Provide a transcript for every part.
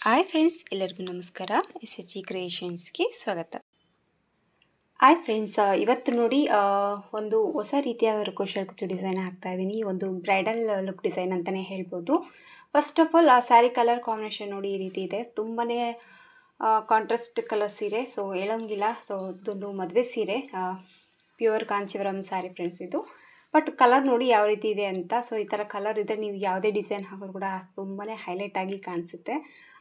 Hi friends, ಎಲ್ಲರಿಗೂ ನಮಸ್ಕಾರ. SHG ಕ್ರಿಯೇಷನ್ಸ್ಗೆ ಸ್ವಾಗತ. ಹಾಯ್ ಫ್ರೆಂಡ್ಸ್, ಇವತ್ತು ನೋಡಿ ಒಂದು ಹೊಸ ರೀತಿಯ ಕ್ರೋಶೆಟ್ ಕುಚ್ಚು ಡಿಸೈನ್ ಹಾಕ್ತಾ ಇದ್ದೀನಿ. ಒಂದು ಬ್ರೈಡಲ್ ಲುಕ್ ಡಿಸೈನ್ ಅಂತಲೇ ಹೇಳ್ಬೋದು. ಫಸ್ಟ್ ಆಫ್ ಆಲ್ ಆ ಸ್ಯಾರಿ ಕಲರ್ ಕಾಂಬಿನೇಷನ್ ನೋಡಿ ಈ ರೀತಿ ಇದೆ. ತುಂಬಾ ಕಾಂಟ್ರಾಸ್ಟ್ ಕಲರ್ ಸೀರೆ, ಸೊ ಹೇಳೋಂಗಿಲ್ಲ. ಸೊ ಇದೊಂದು ಮದುವೆ ಸೀರೆ, ಪ್ಯೂರ್ ಕಾಂಚೀವರಂ ಸ್ಯಾರಿ ಫ್ರೆಂಡ್ಸ್ ಇದು. ಬಟ್ ಕಲರ್ ನೋಡಿ ಯಾವ ರೀತಿ ಇದೆ ಅಂತ. ಸೊ ಈ ಥರ ಕಲರ್ ಇದ್ದರೆ ನೀವು ಯಾವುದೇ ಡಿಸೈನ್ ಹಾಕೋರು ಕೂಡ ತುಂಬಾ ಹೈಲೈಟ್ ಆಗಿ ಕಾಣಿಸುತ್ತೆ.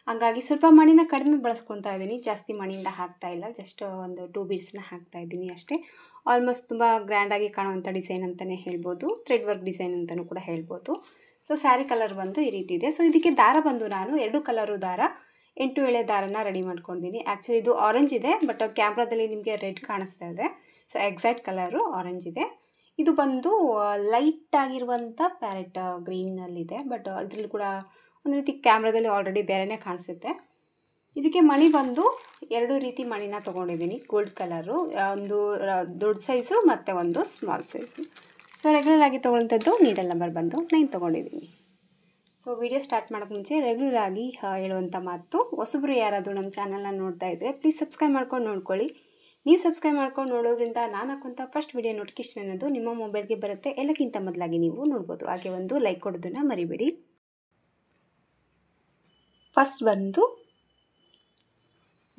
ಹಾಗಾಗಿ ಸ್ವಲ್ಪ ಮಣಿನ ಕಡಿಮೆ ಬಳಸ್ಕೊತಾ ಇದ್ದೀನಿ, ಜಾಸ್ತಿ ಮಣಿಯಿಂದ ಹಾಕ್ತಾ ಇಲ್ಲ. ಜಸ್ಟ್ ಒಂದು 2 ಬೀಡ್ಸ್ನ ಹಾಕ್ತಾ ಇದ್ದೀನಿ ಅಷ್ಟೇ. ಆಲ್ಮೋಸ್ಟ್ ತುಂಬ ಗ್ರ್ಯಾಂಡಾಗಿ ಕಾಣುವಂಥ ಡಿಸೈನ್ ಅಂತಲೇ ಹೇಳ್ಬೋದು, ಥ್ರೆಡ್ ವರ್ಕ್ ಡಿಸೈನ್ ಅಂತಲೂ ಕೂಡ ಹೇಳ್ಬೋದು. ಸೊ ಸ್ಯಾರಿ ಕಲರ್ ಬಂದು ಈ ರೀತಿ ಇದೆ. ಸೊ ಇದಕ್ಕೆ ದಾರ ಬಂದು ನಾನು 2 ಕಲರು ದಾರ 8 ಎಳೆ ದಾರನ ರೆಡಿ ಮಾಡ್ಕೊಂಡಿದ್ದೀನಿ. ಆ್ಯಕ್ಚುಲಿ ಇದು ಆರೆಂಜ್ ಇದೆ, ಬಟ್ ಕ್ಯಾಮ್ರಾದಲ್ಲಿ ನಿಮಗೆ ರೆಡ್ ಕಾಣಿಸ್ತಾ ಇದೆ. ಸೊ ಎಕ್ಸಾಕ್ಟ್ ಕಲರು ಆರೆಂಜ್ ಇದೆ. ಇದು ಬಂದು ಲೈಟ್ ಆಗಿರುವಂಥ ಪ್ಯಾರೆಟ್ ಗ್ರೀನಲ್ಲಿದೆ, ಬಟ್ ಇದರಲ್ಲಿ ಕೂಡ ಒಂದು ರೀತಿ ಕ್ಯಾಮ್ರಾದಲ್ಲಿ ಆಲ್ರೆಡಿ ಬೇರೆಯೇ ಕಾಣಿಸುತ್ತೆ. ಇದಕ್ಕೆ ಮಣಿ ಬಂದು 2 ರೀತಿ ಮಣಿನ ತೊಗೊಂಡಿದ್ದೀನಿ. ಗೋಲ್ಡ್ ಕಲರು, ಒಂದು ದೊಡ್ಡ ಸೈಜು ಮತ್ತು ಒಂದು ಸ್ಮಾಲ್ ಸೈಜು. ಸೊ ರೆಗ್ಯುಲರ್ ಆಗಿ ತೊಗೊಳ್ಳೋಂಥದ್ದು ನೀಡಲ್ ನಂಬರ್ ಬಂದು 9 ತೊಗೊಂಡಿದ್ದೀನಿ. ಸೊ ವಿಡಿಯೋ ಸ್ಟಾರ್ಟ್ ಮಾಡೋಕ್ಕೆ ಮುಂಚೆ ರೆಗ್ಯುಲರ್ ಆಗಿ ಹೇಳುವಂಥ ಮಾತು, ಹೊಸಬ್ರು ಯಾರಾದರೂ ನಮ್ಮ ಚಾನಲ್ನ ನೋಡ್ತಾ ಇದ್ದರೆ ಪ್ಲೀಸ್ ಸಬ್ಸ್ಕ್ರೈಬ್ ಮಾಡ್ಕೊಂಡು ನೋಡ್ಕೊಳ್ಳಿ. ನೀವು ಸಬ್ಸ್ಕ್ರೈಬ್ ಮಾಡ್ಕೊಂಡು ನೋಡೋದ್ರಿಂದ ನಾನು ಹಾಕುವಂಥ ಫಸ್ಟ್ ವಿಡಿಯೋ ನೋಟಿಫಿಕೇಷನ್ ಅನ್ನೋದು ನಿಮ್ಮ ಮೊಬೈಲ್ಗೆ ಬರುತ್ತೆ. ಎಲ್ಲಕ್ಕಿಂತ ಮೊದಲಾಗಿ ನೀವು ನೋಡ್ಬೋದು. ಹಾಗೆ ಒಂದು ಲೈಕ್ ಕೊಡೋದನ್ನು ಮರಿಬೇಡಿ. ಫಸ್ಟ್ ಬಂದು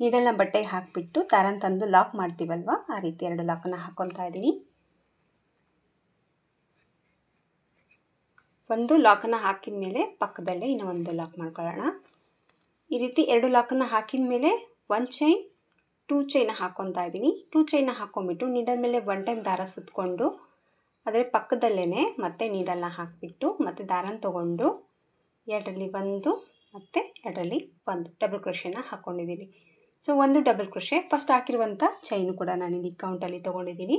ನೀಡಲ್ನ ಬಟ್ಟೆಗೆ ಹಾಕಿಬಿಟ್ಟು ದಾರನ ತಂದು ಲಾಕ್ ಮಾಡ್ತೀವಲ್ವ, ಆ ರೀತಿ 2 ಲಾಕನ್ನು ಹಾಕ್ಕೊತಾ ಇದ್ದೀನಿ. ಒಂದು ಲಾಕನ್ನು ಹಾಕಿದ ಮೇಲೆ ಪಕ್ಕದಲ್ಲೇ ಇನ್ನೂ ಒಂದು ಲಾಕ್ ಮಾಡ್ಕೊಳ್ಳೋಣ. ಈ ರೀತಿ 2 ಲಾಕನ್ನು ಹಾಕಿದ ಮೇಲೆ 1 ಚೈನ್ 2 ಚೈನ ಹಾಕ್ಕೊತಾ ಇದ್ದೀನಿ. 2 ಚೈನ ಹಾಕ್ಕೊಂಬಿಟ್ಟು ನೀಡಲ್ ಮೇಲೆ 1 ಟೈಮ್ ದಾರ ಸುತ್ತಕೊಂಡು ಅದರ ಪಕ್ಕದಲ್ಲೇ ಮತ್ತೆ ನೀಡಲ್ನ ಹಾಕಿಬಿಟ್ಟು ಮತ್ತೆ ದಾರನ ತೊಗೊಂಡು 2ರಲ್ಲಿ 1 ಮತ್ತು 2ರಲ್ಲಿ 1 ಡಬಲ್ ಕ್ರೋಶೆನ ಹಾಕ್ಕೊಂಡಿದ್ದೀನಿ. ಸೊ ಒಂದು ಡಬಲ್ ಕ್ರೋಶೆ ಫಸ್ಟ್ ಹಾಕಿರುವಂಥ ಚೈನು ಕೂಡ ನಾನಿಲ್ಲಿ ಕೌಂಟಲ್ಲಿ ತೊಗೊಂಡಿದ್ದೀನಿ.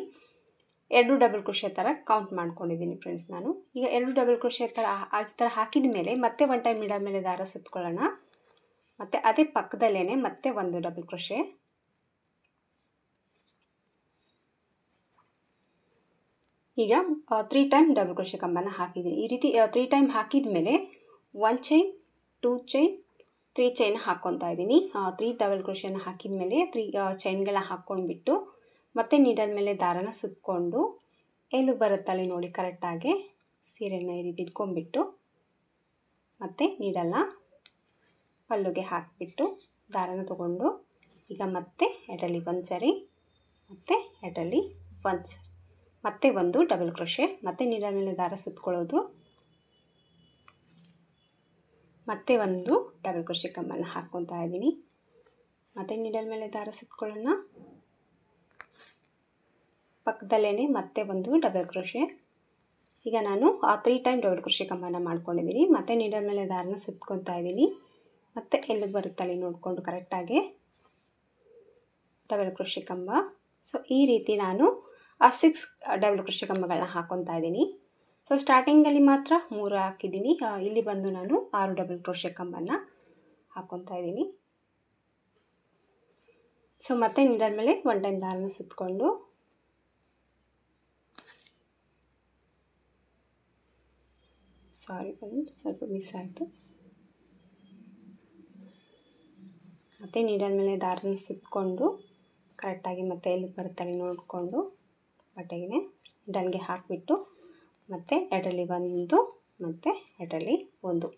2 ಡಬಲ್ ಕ್ರೋಶೆ ಥರ ಕೌಂಟ್ ಮಾಡ್ಕೊಂಡಿದ್ದೀನಿ ಫ್ರೆಂಡ್ಸ್ ನಾನು. ಈಗ 2 ಡಬಲ್ ಕ್ರೋಶೆ ಥರ ಹಾಕಿದ ಮೇಲೆ ಮತ್ತೆ 1 ಟೈಮ್ ನೀಡಲ್ ಮೇಲೆ ದಾರ ಸುತ್ತಕೊಳ್ಳೋಣ. ಮತ್ತು ಅದೇ ಪಕ್ಕದಲ್ಲೇ ಮತ್ತೆ 1 ಡಬಲ್ ಕ್ರೋಶೆ. ಈಗ 3 ಟೈಮ್ ಡಬಲ್ ಕ್ರೋಶೆ ಕಂಬನ ಹಾಕಿದ್ದೀನಿ. ಈ ರೀತಿ 3 ಟೈಮ್ ಹಾಕಿದ ಮೇಲೆ 1 ಚೈನ್ 2 ಚೈನ್ 3 ಚೈನ್ ಹಾಕ್ಕೊತಾ ಇದ್ದೀನಿ. 3 ಡಬಲ್ ಕ್ರೋಶೆನ ಹಾಕಿದ ಮೇಲೆ 3 ಚೈನ್ಗಳನ್ನ ಹಾಕ್ಕೊಂಡ್ಬಿಟ್ಟು ಮತ್ತೆ ನೀಡಲ್ ಮೇಲೆ ದಾರನ ಸುತ್ತಕೊಂಡು ಎಲ್ಲಿ ಬರುತ್ತಲ್ಲಿ ನೋಡಿ ಕರೆಕ್ಟಾಗಿ ಸೀರೆನ ಈ ರೀತಿ ಇಟ್ಕೊಂಡ್ಬಿಟ್ಟು ಮತ್ತು ನೀಡಲ್ನ ಪಲ್ಲುಗೆ ಹಾಕಿಬಿಟ್ಟು ದಾರನ ತೊಗೊಂಡು ಈಗ ಮತ್ತೆ 2ರಲ್ಲಿ 1 ಸರಿ ಮತ್ತು 2ರಲ್ಲಿ 1 ಸರಿ ಮತ್ತೆ 1 ಡಬಲ್ ಕ್ರೋಶೆ, ಮತ್ತೆ ನೀಡಲ್ ಮೇಲೆ ದಾರ ಸುತ್ತಕೊಳ್ಳೋದು, ಮತ್ತೆ 1 ಡಬಲ್ ಕ್ರೋಶೆ ಕಂಬನ ಹಾಕ್ಕೊತಾ ಇದ್ದೀನಿ. ಮತ್ತೆ ನೀಡಲ್ ಮೇಲೆ ದಾರ ಸುತ್ತಕೊಳ್ಳೋಣ. ಪಕ್ಕದಲ್ಲೇ ಮತ್ತೆ 1 ಡಬಲ್ ಕ್ರೋಶೆ. ಈಗ ನಾನು 3 ಟೈಮ್ ಡಬಲ್ ಕ್ರೋಶೆ ಕಂಬನ ಮಾಡ್ಕೊಂಡಿದ್ದೀನಿ. ಮತ್ತೆ ನೀಡಲ್ ಮೇಲೆ ದಾರನ ಸುತ್ಕೊತಾ ಇದ್ದೀನಿ. ಮತ್ತೆ ಎಲ್ಲಿಗೆ ಬರುತ್ತಲ್ಲಿ ನೋಡಿಕೊಂಡು ಕರೆಕ್ಟಾಗಿ ಡಬಲ್ ಕ್ರೋಶೆ ಕಂಬ. ಸೊ ಈ ರೀತಿ ನಾನು 6 ಡಬಲ್ ಕ್ರೋಶೆ ಕಂಬಗಳನ್ನ ಹಾಕ್ಕೊತಾ ಇದ್ದೀನಿ. ಸೊ ಸ್ಟಾರ್ಟಿಂಗಲ್ಲಿ ಮಾತ್ರ 3 ಹಾಕಿದ್ದೀನಿ. ಇಲ್ಲಿ ಬಂದು ನಾನು 6 ಡಬಲ್ ಕ್ರೋಶೆ ಕಂಬನ ಹಾಕ್ಕೊತಾ ಇದ್ದೀನಿ. ಸೊ ಮತ್ತೆ ನೀಡಲ್ ಮೇಲೆ 1 ಟೈಮ್ ದಾರನ ಸುತ್ತಕೊಂಡು ಸ್ವಲ್ಪ ಮಿಸ್ ಆಯಿತು. ಮತ್ತು ನೀಡಲ್ ಮೇಲೆ ದಾರನ ಸುತ್ತಕೊಂಡು ಕರೆಕ್ಟಾಗಿ ಮತ್ತೆ ಎಲ್ಲಿಗೆ ಬರುತ್ತಲ್ಲಿ ನೋಡಿಕೊಂಡು ಬಟ್ಟೆಗೆ ಡಲ್ಗೆ ಹಾಕಿಬಿಟ್ಟು ಮತ್ತು 2ರಲ್ಲಿ 1 ಮತ್ತು 2ರಲ್ಲಿ 1.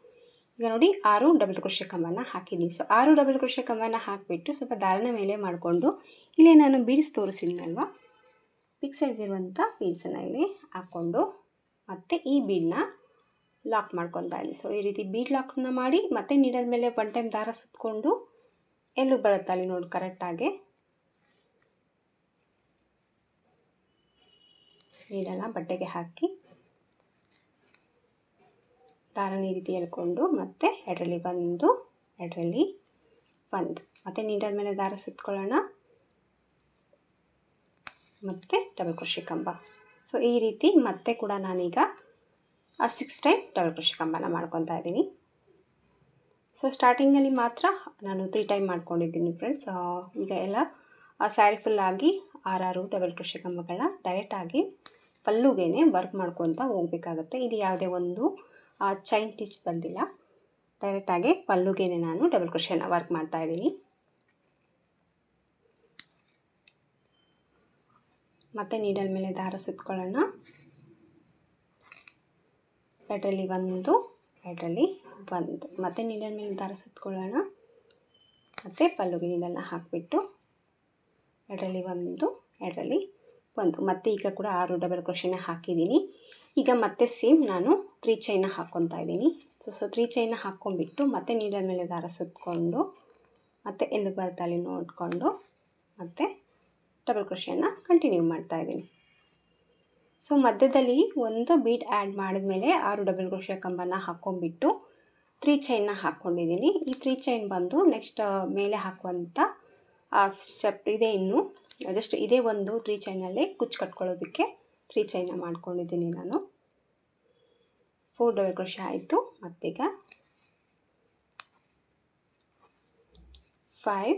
ಈಗ ನೋಡಿ 6 ಡಬಲ್ ಕ್ರೋಶೆ ಕಂಬನ ಹಾಕಿದ್ದೀನಿ. ಸೊ 6 ಡಬಲ್ ಕ್ರೋಶೆ ಕಂಬನ ಹಾಕಿಬಿಟ್ಟು ಸ್ವಲ್ಪ ದಾರನ ಮೇಲೆ ಮಾಡಿಕೊಂಡು ಇಲ್ಲೇ ನಾನು ಬೀಡ್ಸ್ ತೋರಿಸಿದ್ನಲ್ವ, ಬಿಗ್ ಸೈಜ್ ಇರುವಂಥ ಬೀಡ್ಸನ್ನು ಇಲ್ಲಿ ಹಾಕ್ಕೊಂಡು ಮತ್ತು ಈ ಬೀಡನ್ನ ಲಾಕ್ ಮಾಡ್ಕೊತಾ ಇದ್ದೀನಿ. ಸೊ ಈ ರೀತಿ ಬೀಡ್ ಲಾಕ್ನ ಮಾಡಿ ಮತ್ತೆ ನೀಡಲ್ ಮೇಲೆ 1 ಟೈಮ್ ದಾರ ಸುತ್ತಕೊಂಡು ಎಲ್ಲಿಗೆ ಬರುತ್ತೆ ಅಲ್ಲಿ ನೋಡಿ ಕರೆಕ್ಟಾಗಿ ನೀಡಲ್ನ ಬಟ್ಟೆಗೆ ಹಾಕಿ ದಾರನ ಈ ರೀತಿ ಎಳ್ಕೊಂಡು ಮತ್ತೆ 2ರಲ್ಲಿ 1 2ರಲ್ಲಿ 1 ಮತ್ತು ನೀಡಲ್ ಮೇಲೆ ದಾರ ಸುತ್ತಕೊಳ್ಳೋಣ. ಮತ್ತು ಡಬಲ್ ಕ್ರೋಶೆ ಕಂಬ. ಸೊ ಈ ರೀತಿ ಮತ್ತೆ ಕೂಡ ನಾನೀಗ 6 ಟೈಮ್ ಡಬಲ್ ಕ್ರೋಶೆ ಕಂಬನ ಮಾಡ್ಕೊತಾ ಇದ್ದೀನಿ. ಸೊ ಸ್ಟಾರ್ಟಿಂಗಲ್ಲಿ ಮಾತ್ರ ನಾನು 3 ಟೈಮ್ ಮಾಡ್ಕೊಂಡಿದ್ದೀನಿ ಫ್ರೆಂಡ್ಸ್. ಈಗ ಎಲ್ಲ ಸ್ಯಾರಿ ಫುಲ್ಲಾಗಿ 6 ಡಬಲ್ ಕ್ರೋಶೆ ಕಂಬಗಳನ್ನ ಡೈರೆಕ್ಟಾಗಿ ಪಲ್ಲುಗೇನೆ ವರ್ಕ್ ಮಾಡ್ಕೊತ ಹೋಗಬೇಕಾಗತ್ತೆ. ಇದು ಯಾವುದೇ ಒಂದು ಚೈನ್ ಸ್ಟಿಚ್ ಬಂದಿಲ್ಲ. ಡೈರೆಕ್ಟಾಗಿ ಪಲ್ಲುಗೆ ನಾನು ಡಬಲ್ ಕ್ರೋಶೆನ ವರ್ಕ್ ಮಾಡ್ತಾ ಇದ್ದೀನಿ. ಮತ್ತು ನೀಡಲ್ ಮೇಲೆ ದಾರ ಸುತ್ಕೊಳ್ಳೋಣ. ಎರಡರಲ್ಲಿ ಒಂದು, ಎರಡರಲ್ಲಿ ಒಂದು, ಮತ್ತು ನೀಡಲ್ ಮೇಲೆ ದಾರ ಸುತ್ಕೊಳ್ಳೋಣ. ಮತ್ತು ಪಲ್ಲುಗೆ ನೀಡಲ್ನ ಹಾಕಿಬಿಟ್ಟು ಎರಡರಲ್ಲಿ ಒಂದು, ಎರಡರಲ್ಲಿ ಒಂದು, ಮತ್ತು ಈಗ ಕೂಡ 6 ಡಬಲ್ ಕ್ರೋಶೆನ ಹಾಕಿದ್ದೀನಿ. ಈಗ ಮತ್ತೆ ಸೇಮ್ ನಾನು 3 ಚೈನ ಹಾಕ್ಕೊತಾ ಇದ್ದೀನಿ. ಸೊ 3 ಚೈನ ಹಾಕ್ಕೊಂಬಿಟ್ಟು ಮತ್ತೆ ನೀಡಲ್ ಮೇಲೆ ದಾರ ಸುತ್ತಕೊಂಡು ಮತ್ತು ಎಲ್ಲಿ ಬರುತ್ತೆ ಅಲ್ಲಿ ನೋಡಿಕೊಂಡು ಮತ್ತು ಡಬಲ್ ಕ್ರೋಶೆನ ಕಂಟಿನ್ಯೂ ಮಾಡ್ತಾಯಿದ್ದೀನಿ. ಸೊ ಮಧ್ಯದಲ್ಲಿ ಒಂದು ಬೀಡ್ ಆ್ಯಡ್ ಮಾಡಿದ್ಮೇಲೆ 6 ಡಬಲ್ ಕ್ರೋಶೆ ಕಂಬನ ಹಾಕ್ಕೊಂಬಿಟ್ಟು 3 ಚೈನ್ನ ಹಾಕ್ಕೊಂಡಿದ್ದೀನಿ. ಈ 3 ಚೈನ್ ಬಂದು ನೆಕ್ಸ್ಟ್ ಮೇಲೆ ಹಾಕುವಂಥ ಸ್ಟೆಪ್ ಇದೆ. ಇನ್ನು ಜಸ್ಟ್ ಇದೇ ಒಂದು 3 ಚೈನಲ್ಲಿ ಕುಚ್ಚು ಕಟ್ಕೊಳ್ಳೋದಕ್ಕೆ 3 ಚೈನ ಮಾಡ್ಕೊಂಡಿದ್ದೀನಿ ನಾನು. 4 ಡಬಲ್ ಕ್ರೋಶೆ ಆಯಿತು. ಮತ್ತೀಗ 5,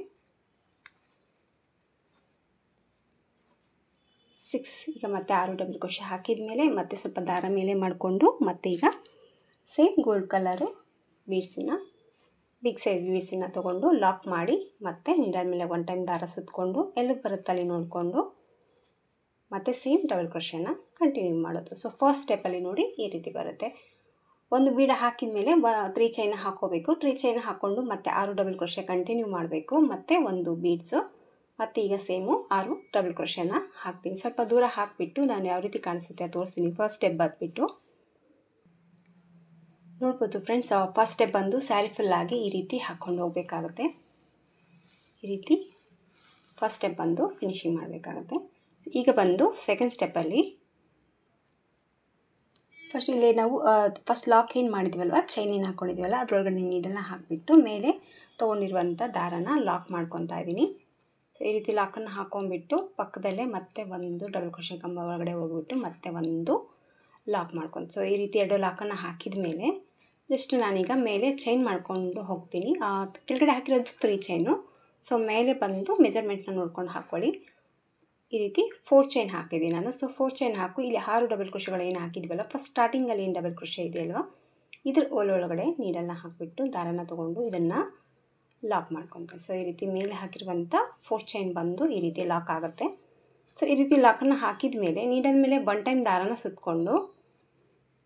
6 ಈಗ ಮತ್ತೆ 6 ಡಬಲ್ ಕ್ರೋಶೆ ಹಾಕಿದ ಮೇಲೆ ಮತ್ತೆ ಸ್ವಲ್ಪ ದಾರ ಮೇಲೆ ಮಾಡಿಕೊಂಡು ಮತ್ತೆ ಈಗ ಸೇಮ್ ಗೋಲ್ಡ್ ಕಲರು ಬೀಡ್ಸನ್ನ ಬಿಗ್ ಸೈಜ್ ಬೀಡ್ಸನ್ನ ತೊಗೊಂಡು ಲಾಕ್ ಮಾಡಿ ಮತ್ತೆ ನೀಡಲ್ ಮೇಲೆ 1 ಟೈಮ್ ದಾರ ಸುತ್ತಕೊಂಡು ಎಲ್ಲಿಗೆ ಬರುತ್ತಲ್ಲಿ ನೋಡಿಕೊಂಡು ಮತ್ತು ಸೇಮ್ ಡಬಲ್ ಕ್ರೋಶೆನ ಕಂಟಿನ್ಯೂ ಮಾಡೋದು. ಸೊ ಫಸ್ಟ್ ಸ್ಟೆಪ್ಪಲ್ಲಿ ನೋಡಿ ಈ ರೀತಿ ಬರುತ್ತೆ. ಒಂದು ಬೀಡ ಹಾಕಿದ ಮೇಲೆ 3 ಚೈನ ಹಾಕ್ಕೋಬೇಕು. 3 ಚೈನ ಹಾಕ್ಕೊಂಡು ಮತ್ತೆ 6 ಡಬಲ್ ಕ್ರೋಶೆ ಕಂಟಿನ್ಯೂ ಮಾಡಬೇಕು. ಮತ್ತು ಒಂದು ಬೀಡ್ಸು ಮತ್ತು ಈಗ ಸೇಮು 6 ಡಬಲ್ ಕ್ರೋಶೆನ ಹಾಕ್ತೀನಿ. ಸ್ವಲ್ಪ ದೂರ ಹಾಕಿಬಿಟ್ಟು ನಾನು ಯಾವ ರೀತಿ ಕಾಣಿಸುತ್ತೆ ತೋರಿಸ್ತೀನಿ. ಫಸ್ಟ್ ಸ್ಟೆಪ್ ಬಂದುಬಿಟ್ಟು ನೋಡ್ಬೋದು ಫ್ರೆಂಡ್ಸ್. ಫಸ್ಟ್ ಸ್ಟೆಪ್ ಬಂದು ಸ್ಯಾರಿ ಫುಲ್ಲಾಗಿ ಈ ರೀತಿ ಹಾಕ್ಕೊಂಡು ಹೋಗಬೇಕಾಗುತ್ತೆ. ಈ ರೀತಿ ಫಸ್ಟ್ ಸ್ಟೆಪ್ ಬಂದು ಫಿನಿಶಿಂಗ್ ಮಾಡಬೇಕಾಗುತ್ತೆ. ಈಗ ಬಂದು ಸೆಕೆಂಡ್ ಸ್ಟೆಪ್ಪಲ್ಲಿ ಫಸ್ಟ್ ಇಲ್ಲಿ ನಾವು ಫಸ್ಟ್ ಲಾಕ್ ಏನು ಮಾಡಿದ್ವಲ್ವ, ಚೈನ್ ಏನು ಹಾಕ್ಕೊಂಡಿದ್ವಲ್ಲ ಅದರೊಳಗಡೆ ನೀಡಲ್ನ ಹಾಕಿಬಿಟ್ಟು ಮೇಲೆ ತೊಗೊಂಡಿರುವಂಥ ದಾರನ ಲಾಕ್ ಮಾಡ್ಕೊತಾ ಇದ್ದೀನಿ. ಸೊ ಈ ರೀತಿ ಲಾಕನ್ನು ಹಾಕ್ಕೊಂಬಿಟ್ಟು ಪಕ್ಕದಲ್ಲೇ ಮತ್ತೆ ಒಂದು ಡಬಲ್ ಕ್ರೋಶೆ ಕಂಬ ಒಳಗಡೆ ಹೋಗ್ಬಿಟ್ಟು ಮತ್ತೆ ಒಂದು ಲಾಕ್ ಮಾಡ್ಕೊಂಡು, ಸೊ ಈ ರೀತಿ 2 ಲಾಕನ್ನು ಹಾಕಿದ ಮೇಲೆ ಜಸ್ಟ್ ನಾನೀಗ ಮೇಲೆ ಚೈನ್ ಮಾಡ್ಕೊಂಡು ಹೋಗ್ತೀನಿ. ಕೆಳಗಡೆ ಹಾಕಿರೋದು 3 ಚೈನು. ಸೊ ಮೇಲೆ ಬಂದು ಮೆಜರ್ಮೆಂಟ್ನ ನೋಡ್ಕೊಂಡು ಹಾಕ್ಕೊಳ್ಳಿ. ಈ ರೀತಿ 4 ಚೈನ್ ಹಾಕಿದ್ದೀನಿ ನಾನು. ಸೊ 4 ಚೈನ್ ಹಾಕು. ಇಲ್ಲಿ 6 ಡಬಲ್ ಕ್ರೋಶೆಗಳು ಏನು ಹಾಕಿದ್ವಲ್ಲ ಫಸ್ಟ್ ಸ್ಟಾರ್ಟಿಂಗಲ್ಲಿ ಏನು ಡಬಲ್ ಕ್ರೋಶೆ ಇದೆಯಲ್ವ ಇದ್ರ ಒಳಗಡೆ ನೀಡಲ್ನ ಹಾಕಿಬಿಟ್ಟು ದಾರನ ತೊಗೊಂಡು ಇದನ್ನು ಲಾಕ್ ಮಾಡ್ಕೊತೀನಿ. ಸೊ ಈ ರೀತಿ ಮೇಲೆ ಹಾಕಿರುವಂಥ 4 ಚೈನ್ ಬಂದು ಈ ರೀತಿ ಲಾಕ್ ಆಗುತ್ತೆ. ಸೊ ಈ ರೀತಿ ಲಾಕನ್ನು ಹಾಕಿದ ಮೇಲೆ ನೀಡಲ್ ಮೇಲೆ 1 ಟೈಮ್ ದಾರನ ಸುತ್ತಕೊಂಡು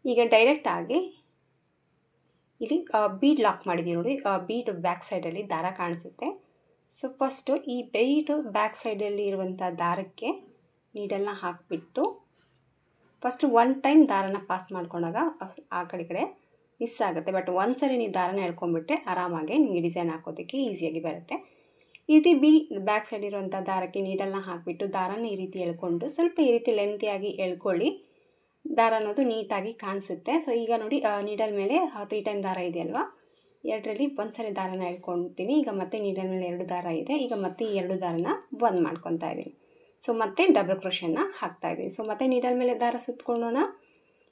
ಈಗ ಡೈರೆಕ್ಟಾಗಿ ಇಲ್ಲಿ ಬೀಡ್ ಲಾಕ್ ಮಾಡಿದ್ದೀವಿ ನೋಡಿ. ಬೀಡ್ ಬ್ಯಾಕ್ ಸೈಡಲ್ಲಿ ದಾರ ಕಾಣಿಸುತ್ತೆ. ಸೊ ಫಸ್ಟು ಈ ಬೀಡ್ ಬ್ಯಾಕ್ ಸೈಡಲ್ಲಿ ಇರುವಂಥ ದಾರಕ್ಕೆ ನೀಡಲ್ನ ಹಾಕಿಬಿಟ್ಟು ಫಸ್ಟು 1 ಟೈಮ್ ದಾರನ ಪಾಸ್ ಮಾಡ್ಕೊಂಡಾಗ ಆ ಕಡೆ ಮಿಸ್ ಆಗುತ್ತೆ. ಬಟ್ ಒಂದ್ಸರಿ ನೀವು ದಾರನ ಎಳ್ಕೊಂಡ್ಬಿಟ್ರೆ ಆರಾಮಾಗಿ ನಿಮಗೆ ಡಿಸೈನ್ ಹಾಕೋದಕ್ಕೆ ಈಸಿಯಾಗಿ ಬರುತ್ತೆ. ಈ ರೀತಿ ಬ್ಯಾಕ್ ಸೈಡ್ ಇರುವಂಥ ದಾರಕ್ಕೆ ನೀಡಲ್ನ ಹಾಕಿಬಿಟ್ಟು ದಾರನ ಈ ರೀತಿ ಎಳ್ಕೊಂಡು ಸ್ವಲ್ಪ ಈ ರೀತಿ ಲೆಂತಿಯಾಗಿ ಎಳ್ಕೊಳ್ಳಿ. ದಾರ ಅನ್ನೋದು ನೀಟಾಗಿ ಕಾಣಿಸುತ್ತೆ. ಸೊ ಈಗ ನೋಡಿ ನೀಡಲ್ ಮೇಲೆ 3 ಟೈಮ್ ದಾರ ಇದೆಯಲ್ವ, 2ರಲ್ಲಿ ಒಂದ್ಸರಿ ದಾರನ ಎಳ್ಕೊಳ್ತೀನಿ. ಈಗ ಮತ್ತೆ ನೀಡಲ್ ಮೇಲೆ 2 ದಾರ ಇದೆ. ಈಗ ಮತ್ತೆ ಈ 2 ದಾರನ ಬಂದ್ ಮಾಡ್ಕೊತಾ ಇದ್ದೀನಿ. ಸೊ ಮತ್ತೆ ಡಬಲ್ ಕ್ರೋಶೆನ ಹಾಕ್ತಾಯಿದ್ದೀನಿ. ಸೊ ಮತ್ತೆ ನೀಡಲ್ ಮೇಲೆ ದಾರ ಸುತ್ತಕೊಳ್ಳೋಣ.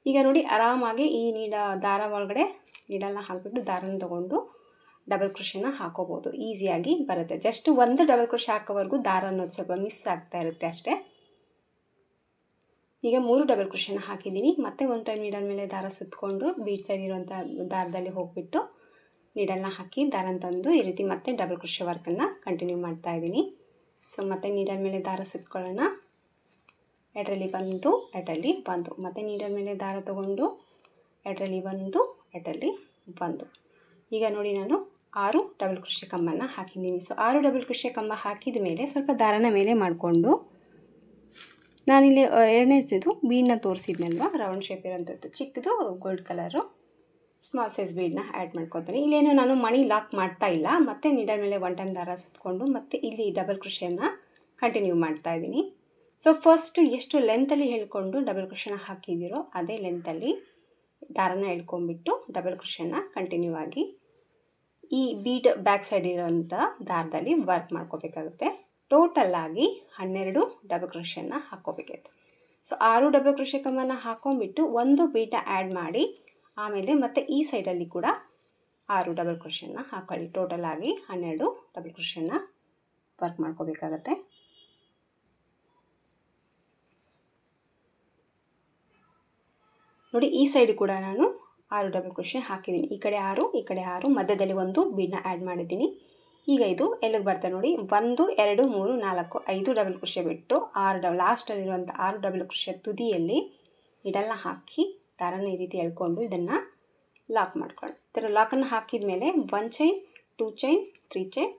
ಈಗ ನೋಡಿ ಆರಾಮಾಗಿ ಈ ದಾರ ಒಳಗಡೆ ನೀಡಲ್ನ ಹಾಕಿಬಿಟ್ಟು ದಾರನ ತೊಗೊಂಡು ಡಬಲ್ ಕ್ರೋಶೆನ ಹಾಕೋಬೋದು. ಈಸಿಯಾಗಿ ಬರುತ್ತೆ. ಜಸ್ಟ್ ಒಂದು ಡಬಲ್ ಕ್ರೋಶೆ ಹಾಕೋವರೆಗೂ ದಾರ ಅನ್ನೋದು ಸ್ವಲ್ಪ ಮಿಸ್ ಆಗ್ತಾ ಇರುತ್ತೆ ಅಷ್ಟೇ. ಈಗ 3 ಡಬಲ್ ಕ್ರೋಶೆನ ಹಾಕಿದ್ದೀನಿ. ಮತ್ತೆ 1 ಟೈಮ್ ನೀಡಲ್ ಮೇಲೆ ದಾರ ಸುತ್ತಕೊಂಡು ಬೀಡ್ ಸೈಡ್ ಇರುವಂಥ ದಾರದಲ್ಲಿ ಹೋಗಿಬಿಟ್ಟು ನೀಡಲ್ನ ಹಾಕಿ ದಾರನ ತಂದು ಈ ರೀತಿ ಮತ್ತೆ ಡಬಲ್ ಕ್ರೋಶೆ ವರ್ಕನ್ನು ಕಂಟಿನ್ಯೂ ಮಾಡ್ತಾಯಿದ್ದೀನಿ. ಸೊ ಮತ್ತೆ ನೀಡಲ್ ಮೇಲೆ ದಾರ ಸುತ್ತಕೊಳ್ಳೋಣ. 2ರಲ್ಲಿ ಒಂದು, 2ರಲ್ಲಿ ಒಂದು, ಮತ್ತು ನೀಡಲ್ ಮೇಲೆ ದಾರ ತೊಗೊಂಡು 2ರಲ್ಲಿ ಒಂದು, 2ರಲ್ಲಿ ಒಂದು. ಈಗ ನೋಡಿ ನಾನು 6 ಡಬಲ್ ಕ್ರೋಶೆ ಕಂಬನ ಹಾಕಿದ್ದೀನಿ. ಸೊ 6 ಡಬಲ್ ಕ್ರೋಶೆ ಕಂಬ ಹಾಕಿದ ಮೇಲೆ ಸ್ವಲ್ಪ ದಾರನ ಮೇಲೆ ಮಾಡಿಕೊಂಡು ನಾನಿಲ್ಲಿ 2ನೇದು ಬೀಡನ್ನ ತೋರಿಸಿದ್ನಲ್ವ, ರೌಂಡ್ ಶೇಪ್ ಇರೋಂಥದ್ದು ಚಿಕ್ಕದು ಗೋಲ್ಡ್ ಕಲರು ಸ್ಮಾಲ್ ಸೈಜ್ ಬೀಡನ್ನ ಆ್ಯಡ್ ಮಾಡ್ಕೊತೀನಿ. ಇಲ್ಲೇನು ನಾನು ಮಣಿ ಲಾಕ್ ಮಾಡ್ತಾ ಇಲ್ಲ. ಮತ್ತು ನೀಡಲ್ ಮೇಲೆ 1 ಟೈಮ್ ದಾರ ಸುತ್ತಕೊಂಡು ಮತ್ತು ಇಲ್ಲಿ ಡಬಲ್ ಕ್ರೋಶೆನ ಕಂಟಿನ್ಯೂ ಮಾಡ್ತಾಯಿದ್ದೀನಿ. ಸೊ ಫಸ್ಟು ಎಷ್ಟು ಲೆಂತಲ್ಲಿ ಹೇಳ್ಕೊಂಡು ಡಬಲ್ ಕ್ರೋಶೆನ ಹಾಕಿದ್ದೀರೋ ಅದೇ ಲೆಂತಲ್ಲಿ ದಾರನ ಎಳ್ಕೊಂಬಿಟ್ಟು ಡಬಲ್ ಕ್ರೋಶೆನ ಕಂಟಿನ್ಯೂ ಆಗಿ ಈ ಬೀಡ್ ಬ್ಯಾಕ್ ಸೈಡ್ ಇರೋಂಥ ದಾರದಲ್ಲಿ ವರ್ಕ್ ಮಾಡ್ಕೋಬೇಕಾಗುತ್ತೆ. ಟೋಟಲ್ಲಾಗಿ 12 ಡಬಲ್ ಕ್ರೋಶೆನ ಹಾಕ್ಕೋಬೇಕಾಗುತ್ತೆ. ಸೊ 6 ಡಬಲ್ ಕ್ರೋಶೆ ಕಂಬನ ಹಾಕ್ಕೊಂಬಿಟ್ಟು ಒಂದು ಬೀಡ ಆ್ಯಡ್ ಮಾಡಿ ಆಮೇಲೆ ಮತ್ತು ಈ ಸೈಡಲ್ಲಿ ಕೂಡ 6 ಡಬಲ್ ಕ್ರೋಶೆನ ಹಾಕ್ಕೊಳ್ಳಿ. ಟೋಟಲಾಗಿ 12 ಡಬಲ್ ಕ್ರೋಶೆನ ವರ್ಕ್ ಮಾಡ್ಕೋಬೇಕಾಗತ್ತೆ. ನೋಡಿ ಈ ಸೈಡ್ ಕೂಡ ನಾನು 6 ಡಬಲ್ ಕ್ರೋಶೆ ಹಾಕಿದ್ದೀನಿ. ಈ ಕಡೆ 6 ಈ ಕಡೆ 6 ಮಧ್ಯದಲ್ಲಿ ಒಂದು ಬೀಡನ್ನ ಆ್ಯಡ್ ಮಾಡಿದ್ದೀನಿ. ಈಗ ಇದು ಎಲ್ಲಿಗೆ ಬರ್ತದೆ ನೋಡಿ, 1 2 3 4 5 ಡಬಲ್ ಕ್ರೋಶೆ ಬಿಟ್ಟು 6 ಲಾಸ್ಟಲ್ಲಿರುವಂಥ 6 ಡಬಲ್ ಕ್ರೋಶೆ ತುದಿಯಲ್ಲಿ ನೀಡಲ್ನ ಹಾಕಿ ದಾರನ ಈ ರೀತಿ ಎಳ್ಕೊಂಡು ಇದನ್ನು ಲಾಕ್ ಮಾಡ್ಕೊಳ್ಳಿ. ಈ ಥರ ಲಾಕನ್ನು ಹಾಕಿದ ಮೇಲೆ 1 ಚೈನ್ 2 ಚೈನ್ 3 ಚೈನ್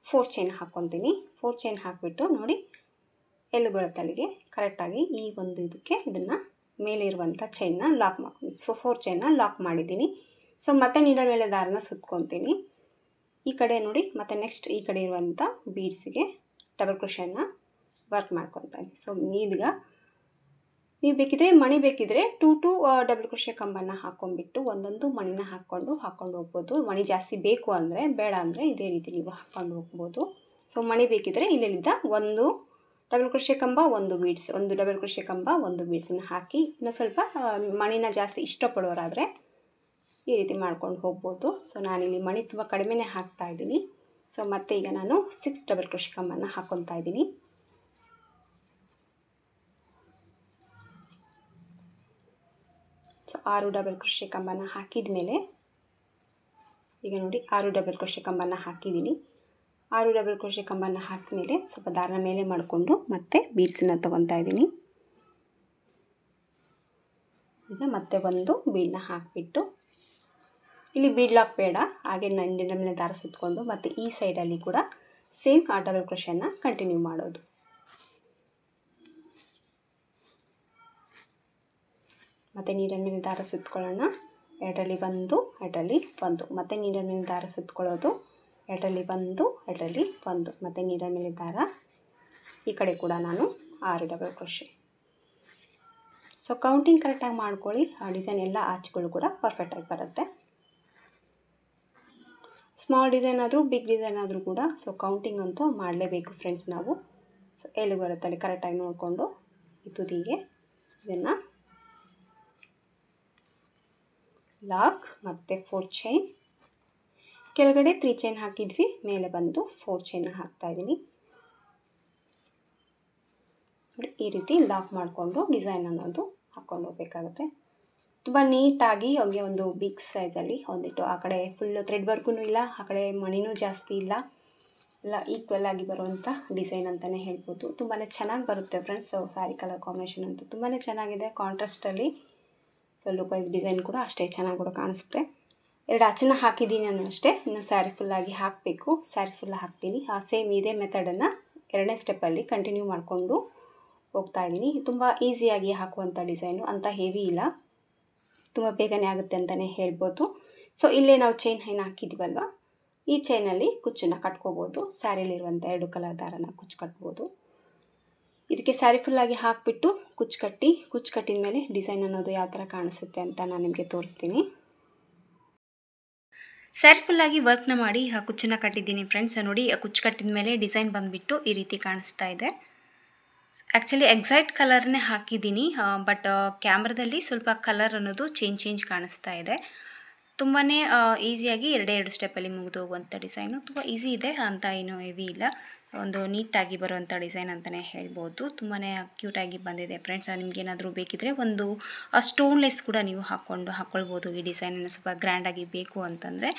4 ಚೈನ್ ಹಾಕ್ಕೊತೀನಿ. 4 ಚೈನ್ ಹಾಕಿಬಿಟ್ಟು ನೋಡಿ ಎಲ್ಲಿ ಬರುತ್ತೆ ಅಲ್ಲಿಗೆ ಕರೆಕ್ಟಾಗಿ ಈ ಒಂದು ಇದಕ್ಕೆ ಇದನ್ನು ಮೇಲೆ ಇರುವಂಥ ಚೈನ್ನ ಲಾಕ್ ಮಾಡ್ತೀನಿ. ಸೊ 4 ಚೈನ್ನ ಲಾಕ್ ಮಾಡಿದ್ದೀನಿ. ಸೊ ಮತ್ತೆ ನೀಡಲ್ ಮೇಲೆ ದಾರನ ಸುತ್ಕೊತೀನಿ. ಈ ಕಡೆ ನೋಡಿ ಮತ್ತು ನೆಕ್ಸ್ಟ್ ಈ ಕಡೆ ಇರುವಂಥ ಬೀಡ್ಸಿಗೆ ಡಬಲ್ ಕ್ರೋಶೆಯನ್ನು ವರ್ಕ್ ಮಾಡ್ಕೊತೀನಿ. ಸೊ ಈಗ ನೀವು ಬೇಕಿದ್ರೆ ಮಣಿ ಬೇಕಿದ್ರೆ 2 ಡಬಲ್ ಕ್ರೋಶೆ ಕಂಬನ್ನು ಹಾಕ್ಕೊಂಡ್ಬಿಟ್ಟು ಒಂದೊಂದು ಮಣಿನ ಹಾಕ್ಕೊಂಡು ಹೋಗ್ಬೋದು. ಮಣಿ ಜಾಸ್ತಿ ಬೇಕು ಅಂದರೆ, ಬೇಡ ಅಂದರೆ ಇದೇ ರೀತಿ ನೀವು ಹಾಕ್ಕೊಂಡು ಹೋಗ್ಬೋದು. ಸೊ ಮಣಿ ಬೇಕಿದ್ರೆ ಇಲ್ಲಿಂದ ಒಂದು ಡಬಲ್ ಕ್ರೋಶೆ ಕಂಬ ಒಂದು ಬೀಡ್ಸ್, ಒಂದು ಡಬಲ್ ಕ್ರೋಶೆ ಕಂಬ ಒಂದು ಬೀಡ್ಸನ್ನು ಹಾಕಿ ಇನ್ನು ಸ್ವಲ್ಪ ಮಣಿನ ಜಾಸ್ತಿ ಇಷ್ಟಪಡೋರಾದರೆ ಈ ರೀತಿ ಮಾಡ್ಕೊಂಡು ಹೋಗ್ಬೋದು. ಸೊ ನಾನಿಲ್ಲಿ ಮಣಿ ತುಂಬ ಕಡಿಮೆನೇ ಹಾಕ್ತಾಯಿದ್ದೀನಿ. ಸೊ ಮತ್ತೆ ಈಗ ನಾನು 6 ಡಬಲ್ ಕ್ರೋಶೆ ಕಂಬನ್ನು ಹಾಕ್ಕೊತಾ ಇದ್ದೀನಿ. ಸೊ 6 ಡಬಲ್ ಕ್ರೋಶೆ ಕಂಬನ ಹಾಕಿದ ಮೇಲೆ ಈಗ ನೋಡಿ 6 ಡಬಲ್ ಕ್ರೋಶೆ ಕಂಬನ ಹಾಕಿದ್ದೀನಿ. 6 ಡಬಲ್ ಕ್ರೋಶೆ ಕಂಬನ ಹಾಕಿದ ಮೇಲೆ ಸ್ವಲ್ಪ ದಾರನ ಮೇಲೆ ಮಾಡಿಕೊಂಡು ಮತ್ತೆ ಬೀಡ್ಸನ್ನು ತೊಗೊತಾ ಇದ್ದೀನಿ. ಈಗ ಮತ್ತೆ ಒಂದು ಬೀಡನ್ನ ಹಾಕಿಬಿಟ್ಟು ಇಲ್ಲಿ ಬೀಡ್ ಲಾಕ್ ಬೇಡ, ಹಾಗೆ ನಂಡಿನ ಮೇಲೆ ದಾರ ಸುತ್ತಕೊಂಡು ಮತ್ತು ಈ ಸೈಡಲ್ಲಿ ಕೂಡ ಸೇಮ್ ಆ ಡಬಲ್ ಕ್ರೋಶೆಯನ್ನು ಕಂಟಿನ್ಯೂ ಮಾಡೋದು. ಮತ್ತು ನೀಡಲ್ ಮೇಲೆ ದಾರ ಸುತ್ತಕೊಳ್ಳೋಣ. ಎರಡರಲ್ಲಿ ಒಂದು ಎರಡರಲ್ಲಿ ಒಂದು, ಮತ್ತು ನೀಡಲ್ ಮೇಲೆ ದಾರ ಸುತ್ತಕೊಳ್ಳೋದು. ಎರಡರಲ್ಲಿ ಒಂದು ಎರಡರಲ್ಲಿ ಒಂದು, ಮತ್ತು ನೀಡಲ್ ಮೇಲೆ ದಾರ. ಈ ಕಡೆ ಕೂಡ ನಾನು 6 ಡಬಲ್ ಕ್ರೋಶೆ. ಸೊ ಕೌಂಟಿಂಗ್ ಕರೆಕ್ಟಾಗಿ ಮಾಡ್ಕೊಳ್ಳಿ. ಆ ಡಿಸೈನ್ ಎಲ್ಲ ಆಚೆಗಳು ಕೂಡ ಪರ್ಫೆಕ್ಟಾಗಿ ಬರುತ್ತೆ. ಸ್ಮಾಲ್ ಡಿಸೈನ್ ಆದರೂ ಬಿಗ್ ಡಿಸೈನ್ ಆದರೂ ಕೂಡ ಸೊ ಕೌಂಟಿಂಗ್ ಅಂತೂ ಮಾಡಲೇಬೇಕು ಫ್ರೆಂಡ್ಸ್ ನಾವು. ಸೊ ಎಲ್ಲಿ ಬರುತ್ತೆ ಅಲ್ಲಿ ಕರೆಕ್ಟಾಗಿ ನೋಡಿಕೊಂಡು ಈ ತುದಿಗೆ ಇದನ್ನು ಲಾಕ್ ಮತ್ತು 4 ಚೈನ್, ಕೆಳಗಡೆ 3 ಚೈನ್ ಹಾಕಿದ್ವಿ, ಮೇಲೆ ಬಂದು 4 ಚೈನ್ ಹಾಕ್ತಾಯಿದ್ದೀನಿ. ನೋಡಿ ಈ ರೀತಿ ಲಾಕ್ ಮಾಡಿಕೊಂಡು ಡಿಸೈನ್ ಅನ್ನೋದು ಹಾಕ್ಕೊಂಡು ಹೋಗಬೇಕಾಗುತ್ತೆ. ತುಂಬ ನೀಟಾಗಿ ಹಾಗೆ ಒಂದು ಬಿಗ್ ಸೈಜಲ್ಲಿ ಒಂದಿಟ್ಟು ಆ ಕಡೆ ಫುಲ್ಲು ಥ್ರೆಡ್ ವರ್ಗೂ ಇಲ್ಲ, ಆ ಕಡೆ ಮಣಿನೂ ಜಾಸ್ತಿ ಇಲ್ಲ, ಎಲ್ಲ ಈಕ್ವಲ್ ಆಗಿ ಬರುವಂಥ ಡಿಸೈನ್ ಅಂತಲೇ ಹೇಳ್ಬೋದು. ತುಂಬಾ ಚೆನ್ನಾಗಿ ಬರುತ್ತೆ friends. So sari colour combination ಅಂತೂ ತುಂಬಾ ಚೆನ್ನಾಗಿದೆ ಕಾಂಟ್ರಾಸ್ಟಲ್ಲಿ. ಸೊ ಲುಕ್ ವೈಸ್ ಡಿಸೈನ್ ಕೂಡ ಅಷ್ಟೇ ಚೆನ್ನಾಗಿ ಕೂಡ ಕಾಣಿಸುತ್ತೆ. 2 ಅಚ್ಚನ್ನ ಹಾಕಿದ್ದೀನಿ ನಾನು ಅಷ್ಟೇ, ಇನ್ನು ಸ್ಯಾರಿ ಫುಲ್ಲಾಗಿ ಹಾಕಬೇಕು. ಸ್ಯಾರಿ ಫುಲ್ ಹಾಕ್ತೀನಿ. ಸೇಮ್ ಇದೇ ಮೆಥಡನ್ನು 2ನೇ ಸ್ಟೆಪ್ಪಲ್ಲಿ ಕಂಟಿನ್ಯೂ ಮಾಡಿಕೊಂಡು ಹೋಗ್ತಾಯಿದ್ದೀನಿ. ತುಂಬ ಈಸಿಯಾಗಿ ಹಾಕುವಂಥ ಡಿಸೈನು, ಅಂಥ ಹೆವಿ ಇಲ್ಲ, ತುಂಬ ಬೇಗನೆ ಆಗುತ್ತೆ ಅಂತಲೇ ಹೇಳ್ಬೋದು. ಸೊ ಇಲ್ಲೇ ನಾವು ಚೈನ್ ಏನು ಹಾಕಿದ್ದೀವಲ್ವ, ಈ ಚೈನಲ್ಲಿ ಕುಚ್ಚನ್ನು ಕಟ್ಕೋಬೋದು. ಸ್ಯಾರಿಲಿರುವಂಥ 2 ಕಲರ್ ದಾರನ ಕುಚ್ಚು ಕಟ್ಬೋದು. ಇದಕ್ಕೆ ಸ್ಯಾರಿ ಫುಲ್ಲಾಗಿ ಹಾಕಿಬಿಟ್ಟು ಕುಚ್ಚು ಕಟ್ಟಿದ ಮೇಲೆ ಡಿಸೈನ್ ಅನ್ನೋದು ಯಾವ ಥರ ಕಾಣಿಸುತ್ತೆ ಅಂತ ನಾನು ನಿಮಗೆ ತೋರಿಸ್ತೀನಿ. ಸ್ಯಾರಿ ಫುಲ್ಲಾಗಿ ವರ್ಕ್ನ ಮಾಡಿ ಕುಚ್ಚನ್ನು ಕಟ್ಟಿದ್ದೀನಿ ಫ್ರೆಂಡ್ಸ್. ನೋಡಿ ಕುಚ್ಚು ಕಟ್ಟಿದ ಮೇಲೆ ಡಿಸೈನ್ ಬಂದುಬಿಟ್ಟು ಈ ರೀತಿ ಕಾಣಿಸ್ತಾ ಇದೆ. ಆ್ಯಕ್ಚುಲಿ ಎಕ್ಸಾಕ್ಟ್ ಕಲರ್ನೇ ಹಾಕಿದ್ದೀನಿ, ಬಟ್ ಕ್ಯಾಮ್ರಾದಲ್ಲಿ ಸ್ವಲ್ಪ ಕಲರ್ ಅನ್ನೋದು ಚೇಂಜ್ ಕಾಣಿಸ್ತಾ ಇದೆ. ತುಂಬಾ ಈಸಿಯಾಗಿ 2 ಸ್ಟೆಪ್ಪಲ್ಲಿ ಮುಗಿದು ಹೋಗುವಂಥ ಡಿಸೈನು. ತುಂಬ ಈಸಿ ಇದೆ ಅಂತ ಏನೂ ಹೆವಿ ಇಲ್ಲ, ಒಂದು ನೀಟಾಗಿ ಬರುವಂಥ ಡಿಸೈನ್ ಅಂತಲೇ ಹೇಳ್ಬೋದು. ತುಂಬಾ ಕ್ಯೂಟಾಗಿ ಬಂದಿದೆ ಫ್ರೆಂಡ್ಸ್. ನಿಮಗೇನಾದರೂ ಬೇಕಿದ್ದರೆ ಒಂದು ಸ್ಟೋನ್ಲೆಸ್ ಕೂಡ ನೀವು ಹಾಕ್ಕೊಳ್ಬೋದು ಈ ಡಿಸೈನನ್ನು, ಸ್ವಲ್ಪ ಗ್ರ್ಯಾಂಡಾಗಿ ಬೇಕು ಅಂತಂದರೆ.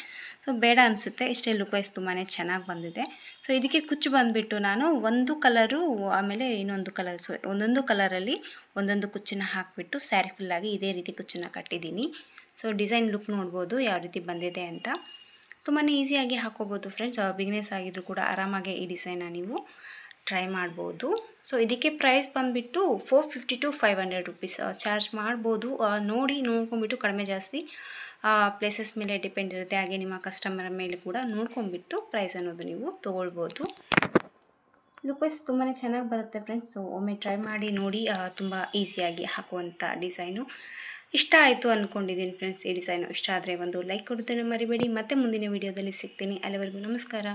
ಸೊ ಬೇಡ ಅನಿಸುತ್ತೆ, ಇಷ್ಟೇ ಲುಕ್ ವೈಸ್ ತುಂಬಾ ಚೆನ್ನಾಗಿ ಬಂದಿದೆ. ಸೊ ಇದಕ್ಕೆ ಕುಚ್ಚು ಬಂದುಬಿಟ್ಟು ನಾನು ಒಂದು ಕಲರು ಆಮೇಲೆ ಇನ್ನೊಂದು ಕಲರ್, ಸೊ ಒಂದೊಂದು ಕಲರಲ್ಲಿ ಒಂದೊಂದು ಕುಚ್ಚನ್ನು ಹಾಕಿಬಿಟ್ಟು ಸ್ಯಾರಿ ಫುಲ್ಲಾಗಿ ಇದೇ ರೀತಿ ಕುಚ್ಚನ್ನು ಕಟ್ಟಿದ್ದೀನಿ. ಸೊ ಡಿಸೈನ್ ಲುಕ್ ನೋಡ್ಬೋದು ಯಾವ ರೀತಿ ಬಂದಿದೆ ಅಂತ. ತುಂಬಾ ಈಸಿಯಾಗಿ ಹಾಕೋಬೋದು ಫ್ರೆಂಡ್ಸ್. ಬಿಗ್ನೆಸ್ ಆಗಿದ್ರು ಕೂಡ ಆರಾಮಾಗಿ ಈ ಡಿಸೈನ್ನ ನೀವು ಟ್ರೈ ಮಾಡ್ಬೋದು. ಸೊ ಇದಕ್ಕೆ ಪ್ರೈಸ್ ಬಂದುಬಿಟ್ಟು 450 to 500 ರುಪೀಸ್ ಚಾರ್ಜ್ ಮಾಡ್ಬೋದು. ನೋಡ್ಕೊಂಬಿಟ್ಟು ಕಡಿಮೆ ಜಾಸ್ತಿ ಪ್ಲೇಸಸ್ ಮೇಲೆ ಡಿಪೆಂಡ್ ಇರುತ್ತೆ, ಹಾಗೆ ನಿಮ್ಮ ಕಸ್ಟಮರ್ ಮೇಲೆ ಕೂಡ ನೋಡ್ಕೊಂಬಿಟ್ಟು ಪ್ರೈಸ್ ಅನ್ನೋದು ನೀವು ತೊಗೊಳ್ಬೋದು. ಲುಕ್ ವೈಸ್ ತುಂಬಾ ಚೆನ್ನಾಗಿ ಬರುತ್ತೆ ಫ್ರೆಂಡ್ಸ್. ಸೊ ಒಮ್ಮೆ ಟ್ರೈ ಮಾಡಿ ನೋಡಿ, ತುಂಬ ಈಸಿಯಾಗಿ ಹಾಕುವಂಥ ಡಿಸೈನು. ಇಷ್ಟ ಆಯಿತು ಅಂದ್ಕೊಂಡಿದ್ದೀನಿ ಫ್ರೆಂಡ್ಸ್. ಈ ಡಿಸೈನು ಇಷ್ಟ ಆದರೆ ಒಂದು ಲೈಕ್ ಕೊಡೋದನ್ನು ಮರಿಬೇಡಿ. ಮತ್ತೆ ಮುಂದಿನ ವೀಡಿಯೋದಲ್ಲಿ ಸಿಗ್ತೀನಿ. ಅಲ್ಲಿವರೆಗೂ ನಮಸ್ಕಾರ.